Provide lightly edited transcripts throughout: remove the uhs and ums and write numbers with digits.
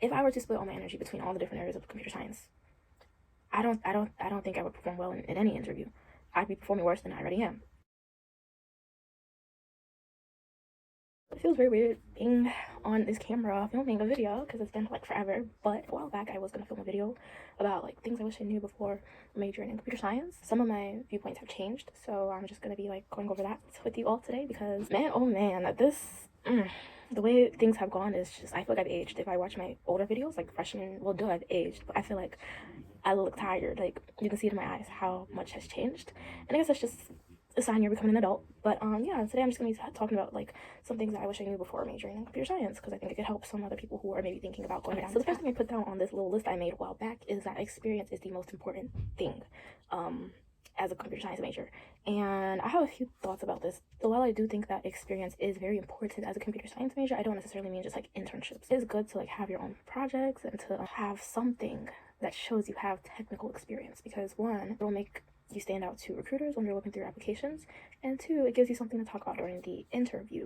if I were to split all my energy between all the different areas of computer science, I don't think I would perform well in any interview. I'd be performing worse than I already am. It feels very weird being on this camera filming a video because it's been like forever, but a while back I was gonna film a video about like things I wish I knew before majoring in computer science. Some of my viewpoints have changed, so I'm just gonna be like going over that with you all today because man, oh man, the way things have gone is just, I feel like I've aged. If I watch my older videos, like freshman, well, duh, I've aged, but I feel like I look tired. Like, you can see it in my eyes how much has changed. And I guess that's just a sign you're becoming an adult. But yeah, today I'm just gonna be talking about like some things that I wish I knew before majoring in computer science because I think it could help some other people who are maybe thinking about going down. So the first thing I put down on this little list I made a while back is that experience is the most important thing as a computer science major. And I have a few thoughts about this. So while I do think that experience is very important as a computer science major, I don't necessarily mean just like internships. It's good to like have your own projects and to have something that shows you have technical experience because one, it will make you stand out to recruiters when you're looking through your applications, and two, it gives you something to talk about during the interview.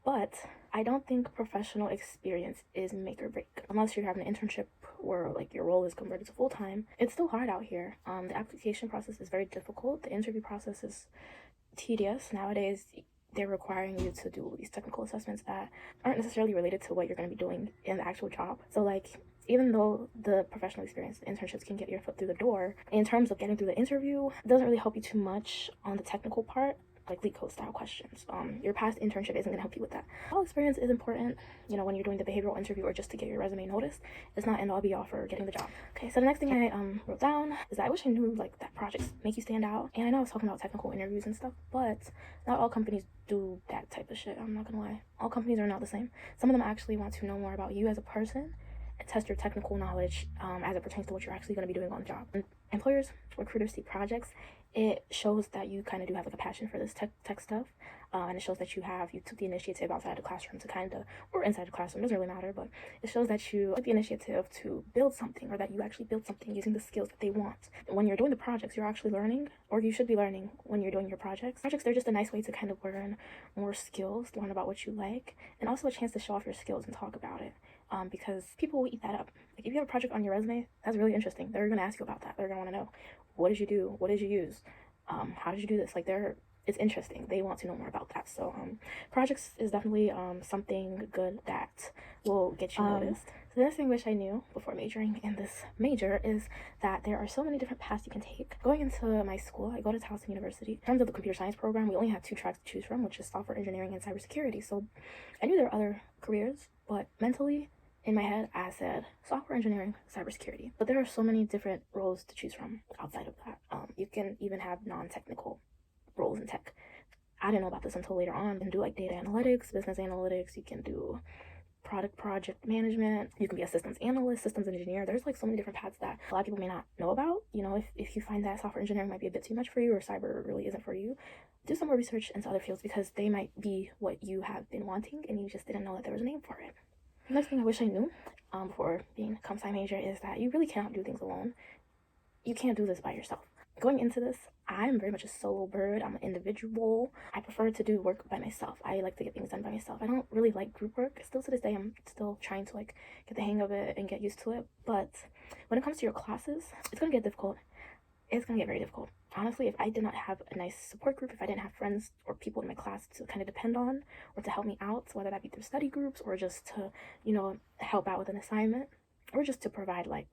But I don't think professional experience is make or break. Unless you have an internship where like your role is converted to full-time, it's still hard out here. The application process is very difficult. The interview process is tedious. Nowadays, they're requiring you to do these technical assessments that aren't necessarily related to what you're going to be doing in the actual job. So like, even though the professional experience internships can get your foot through the door, in terms of getting through the interview, it doesn't really help you too much on the technical part, like leak code style questions. Your past internship isn't going to help you with that. All experience is important, you know, when you're doing the behavioral interview or just to get your resume noticed. It's not end all be all for getting the job. Okay, so the next thing I wrote down is that I wish I knew like that projects make you stand out. And I know I was talking about technical interviews and stuff, but not all companies do that type of shit. I'm not gonna lie. All companies are not the same. Some of them actually want to know more about you as a person and test your technical knowledge as it pertains to what you're actually going to be doing on the job. When employers, recruiters see projects, it shows that you kind of do have like a passion for this tech stuff, and it shows that you took the initiative outside the classroom to kind of, or inside the classroom, doesn't really matter, but it shows that you took the initiative to build something, or that you actually built something using the skills that they want. When you're doing the projects, you're actually learning, or you should be learning when you're doing your projects. Projects, they're just a nice way to kind of learn more skills, learn about what you like, and also a chance to show off your skills and talk about it. Because people will eat that up. Like if you have a project on your resume, that's really interesting. They're gonna ask you about that. They're gonna want to know, what did you do? What did you use? How did you do this? Like it's interesting. They want to know more about that. So projects is definitely something good that will get you noticed. So the next thing I wish I knew before majoring in this major is that there are so many different paths you can take. Going into my school, I go to Towson University. In terms of the computer science program, we only have 2 tracks to choose from, which is software engineering and cybersecurity. So I knew there were other careers, but mentally, in my head, I said software engineering, cybersecurity. But there are so many different roles to choose from outside of that. You can even have non-technical roles in tech. I didn't know about this until later on. You can do like data analytics, business analytics. You can do project management. You can be a systems analyst, systems engineer. There's like so many different paths that a lot of people may not know about. You know, if you find that software engineering might be a bit too much for you or cyber really isn't for you, do some more research into other fields because they might be what you have been wanting and you just didn't know that there was a name for it. The next thing I wish I knew before being a comp sci major is that you really cannot do things alone. You can't do this by yourself. Going into this, I'm very much a solo bird. I'm an individual. I prefer to do work by myself. I like to get things done by myself. I don't really like group work. Still to this day, I'm still trying to like get the hang of it and get used to it. But when it comes to your classes, it's gonna get difficult. It's gonna get very difficult. Honestly, if I did not have a nice support group, if I didn't have friends or people in my class to kind of depend on or to help me out, whether that be through study groups or just to, you know, help out with an assignment or just to provide like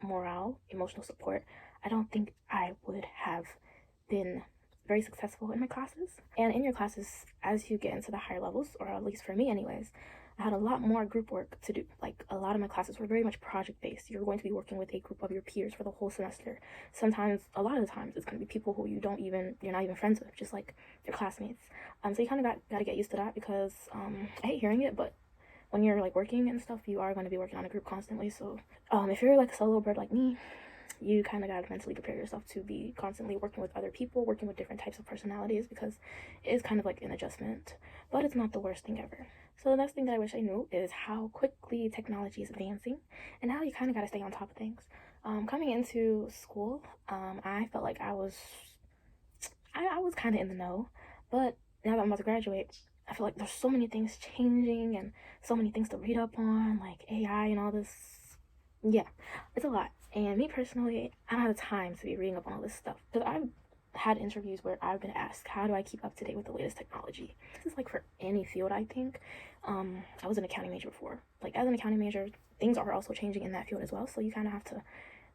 morale, emotional support, I don't think I would have been very successful in my classes. And in your classes, as you get into the higher levels, or at least for me anyways, I had a lot more group work to do. Like a lot of my classes were very much project based. You're going to be working with a group of your peers for the whole semester. Sometimes, a lot of the times, it's going to be people who you're not even friends with, just like your classmates. So you kind of got to get used to that because I hate hearing it, but when you're like working and stuff, you are going to be working on a group constantly. So if you're like a solo bird like me, you kind of got to mentally prepare yourself to be constantly working with other people, working with different types of personalities, because it is kind of like an adjustment, but it's not the worst thing ever. So the next thing that I wish I knew is how quickly technology is advancing and how you kind of got to stay on top of things. Coming into school, I felt like I was kind of in the know, but now that I'm about to graduate, I feel like there's so many things changing and so many things to read up on, like AI and all this. Yeah, it's a lot. And me personally, I don't have the time to be reading up on all this stuff. Because I've had interviews where I've been asked, how do I keep up to date with the latest technology? This is like for any field, I think. I was an accounting major before. Like, as an accounting major, things are also changing in that field as well. So you kind of have to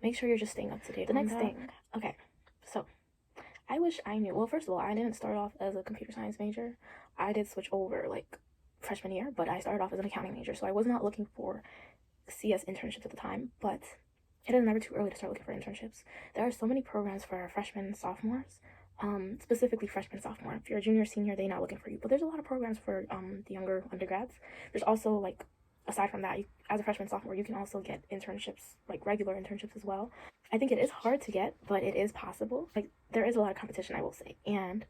make sure you're just staying up to date. The next thing, okay, so I wish I knew. Well, first of all, I didn't start off as a computer science major. I did switch over like freshman year, but I started off as an accounting major. So I was not looking for CS internships at the time, but it is never too early to start looking for internships. There are so many programs for freshmen and sophomores, specifically freshman, sophomore. If you're a junior, senior, they're not looking for you. But there's a lot of programs for the younger undergrads. There's also, like, aside from that, as a freshman, sophomore, you can also get internships, like regular internships as well. I think it is hard to get, but it is possible. Like, there is a lot of competition, I will say. And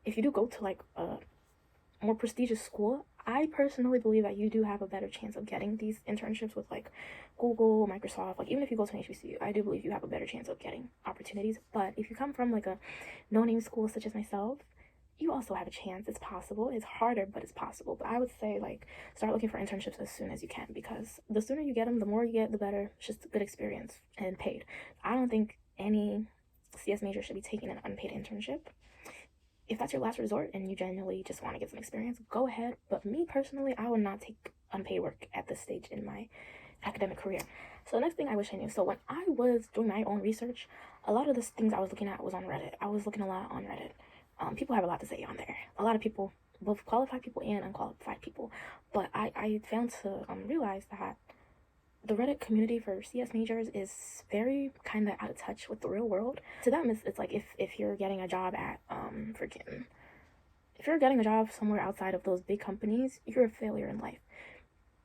if you do go to, like, a more prestigious school, I personally believe that you do have a better chance of getting these internships with like Google, Microsoft. Like, even if you go to an HBCU, I do believe you have a better chance of getting opportunities. But if you come from like a no-name school such as myself, you also have a chance. It's possible. It's harder, but it's possible. But I would say, like, start looking for internships as soon as you can, because the sooner you get them, the more you get, the better. It's just a good experience and paid. I don't think any CS major should be taking an unpaid internship. If that's your last resort and you genuinely just want to get some experience, go ahead. But me personally, I would not take unpaid work at this stage in my academic career. So the next thing I wish I knew. So when I was doing my own research, a lot of the things I was looking at was on Reddit. I was looking a lot on Reddit. People have a lot to say on there. A lot of people, both qualified people and unqualified people. But I found to realize that the Reddit community for CS majors is very kind of out of touch with the real world. To them, it's like if you're getting a job at if you're getting a job somewhere outside of those big companies, you're a failure in life.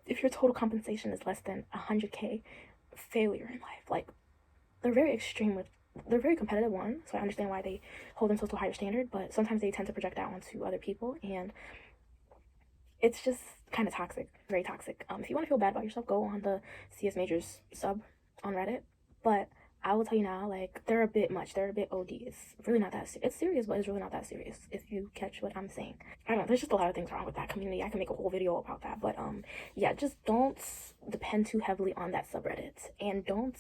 If your total compensation is less than 100K, failure in life. Like, they're very extreme with, they're very competitive, one, so I understand why they hold themselves to a higher standard, but sometimes they tend to project that onto other people, and it's just kind of toxic, very toxic. If you want to feel bad about yourself, go on the CS majors sub on Reddit. But I will tell you now, like, they're a bit much. They're a bit OD. It's really not that it's serious, but it's really not that serious, if you catch what I'm saying. I don't know, there's just a lot of things wrong with that community. I can make a whole video about that. But yeah, just don't depend too heavily on that subreddit, and don't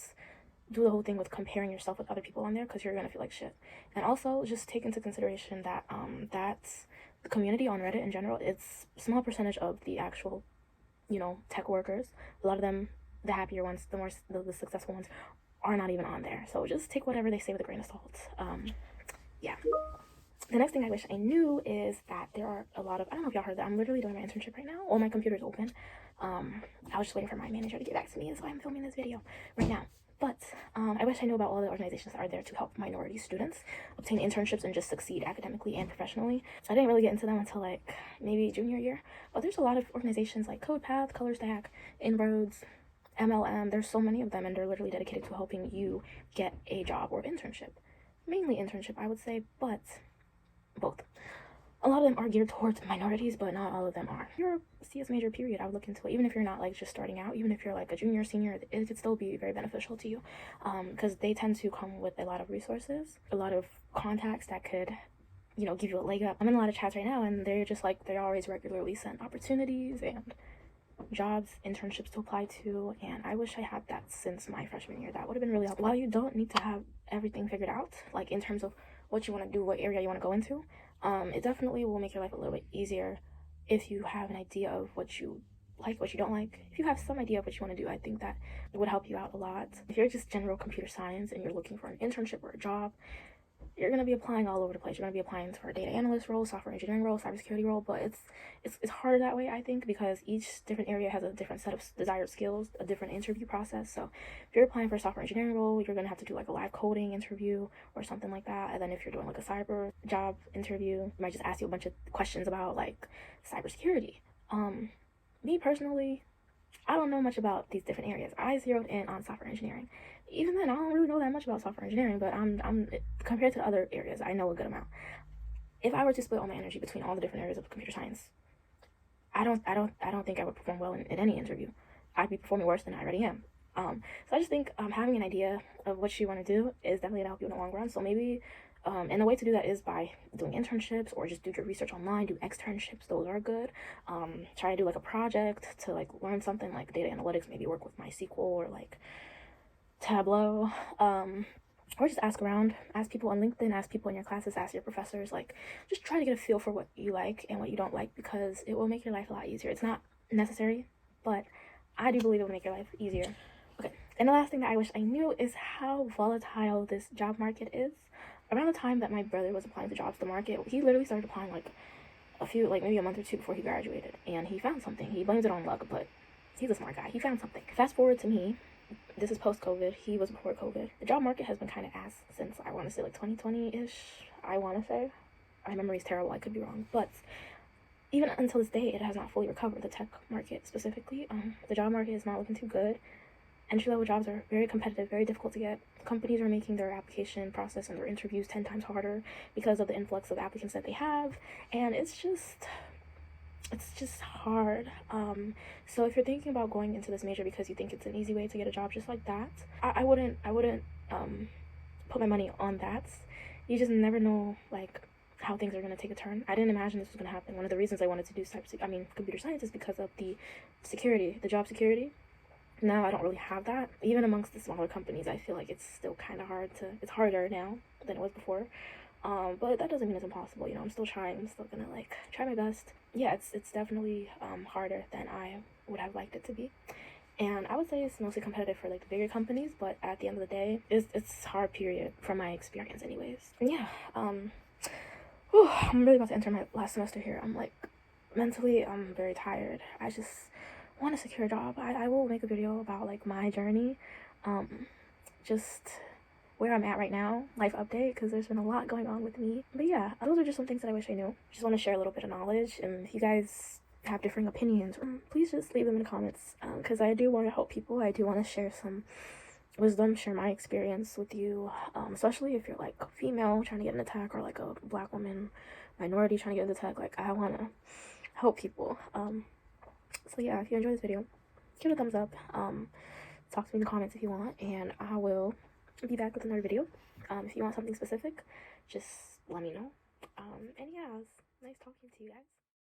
do the whole thing with comparing yourself with other people on there, because you're gonna feel like shit. And also, just take into consideration that that's the community on Reddit in general. It's a small percentage of the actual, tech workers. A lot of them, the happier ones, the successful ones, are not even on there. So just take whatever they say with a grain of salt. Yeah. The next thing I wish I knew is that there are a lot of, I don't know if y'all heard that, I'm literally doing my internship right now. All my computer's open. I was just waiting for my manager to get back to me, so I'm filming this video right now. But I wish I knew about all the organizations that are there to help minority students obtain internships and just succeed academically and professionally. I didn't really get into them until like maybe junior year. But there's a lot of organizations like CodePath, ColorStack, Inroads, MLM. There's so many of them, and they're literally dedicated to helping you get a job or internship. Mainly internship, I would say, but both. A lot of them are geared towards minorities, but not all of them are. If you're a CS major, period, I would look into it. Even if you're not like just starting out, even if you're like a junior, senior, it could still be very beneficial to you, because they tend to come with a lot of resources, a lot of contacts that could, give you a leg up. I'm in a lot of chats right now, and they're just like, they always regularly send opportunities and jobs, internships to apply to, and I wish I had that since my freshman year. That would have been really helpful. While you don't need to have everything figured out, like in terms of what you want to do, what area you want to go into, it definitely will make your life a little bit easier if you have an idea of what you like, what you don't like. If you have some idea of what you want to do, I think that it would help you out a lot. If you're just general computer science and you're looking for an internship or a job, you're going to be applying all over the place. You're going to be applying for a data analyst role, software engineering role, cybersecurity role, but it's harder that way, I think, because each different area has a different set of desired skills, a different interview process. So if you're applying for a software engineering role, you're going to have to do like a live coding interview or something like that. And then if you're doing like a cyber job interview, they might just ask you a bunch of questions about like cybersecurity. Me personally, I don't know much about these different areas. I zeroed in on software engineering. Even then, I don't really know that much about software engineering, but I'm compared to other areas, I know a good amount. If I were to split all my energy between all the different areas of computer science, I don't think I would perform well in any interview. I'd be performing worse than I already am. So I just think having an idea of what you want to do is definitely gonna help you in the long run. So maybe And the way to do that is by doing internships, or just do your research online, do externships. Those are good. Try to do like a project to like learn something like data analytics, maybe work with MySQL or like Tableau. Or just ask around, ask people on LinkedIn, ask people in your classes, ask your professors. Like, just try to get a feel for what you like and what you don't like, because it will make your life a lot easier. It's not necessary, but I do believe it will make your life easier. Okay, and the last thing that I wish I knew is how volatile this job market is. Around the time that my brother was applying to jobs, the market, he literally started applying like maybe a month or two before he graduated, and he found something. He blames it on luck, but he's a smart guy. He found something. Fast forward to me. This is post-COVID. He was before COVID. The job market has been kind of ass since, I want to say, like 2020-ish. I want to say. My memory's terrible. I could be wrong. But even until this day, it has not fully recovered. The tech market specifically. The job market is not looking too good. Entry-level jobs are very competitive, very difficult to get. Companies are making their application process and their interviews 10 times harder because of the influx of applicants that they have. And it's just hard. So if you're thinking about going into this major because you think it's an easy way to get a job just like that, I wouldn't put my money on that. You just never know like how things are going to take a turn. I didn't imagine this was going to happen. One of the reasons I wanted to do computer science is because of the security, the job security. Now I don't really have that. Even amongst the smaller companies, I feel like it's still kind of it's harder now than it was before. But that doesn't mean it's impossible. You know, I'm still trying. I'm still gonna like try my best. Yeah, it's definitely harder than I would have liked it to be. And I would say it's mostly competitive for like the bigger companies, but at the end of the day, it's hard, period, from my experience anyways. And yeah, I'm really about to enter my last semester here. I'm like, mentally, I'm very tired. I just want a secure job. I will make a video about like my journey, just where I'm at right now, life update, because there's been a lot going on with me. But yeah, those are just some things that I wish I knew. Just want to share a little bit of knowledge, and if you guys have differing opinions, please just leave them in the comments, because I do want to help people. I do want to share some wisdom, share my experience with you, especially if you're like female trying to get into tech, or like a black woman, minority trying to get into tech. Like, I want to help people. So yeah, if you enjoyed this video, give it a thumbs up. Talk to me in the comments if you want, and I will be back with another video. If you want something specific, just let me know. And yeah, it was nice talking to you guys.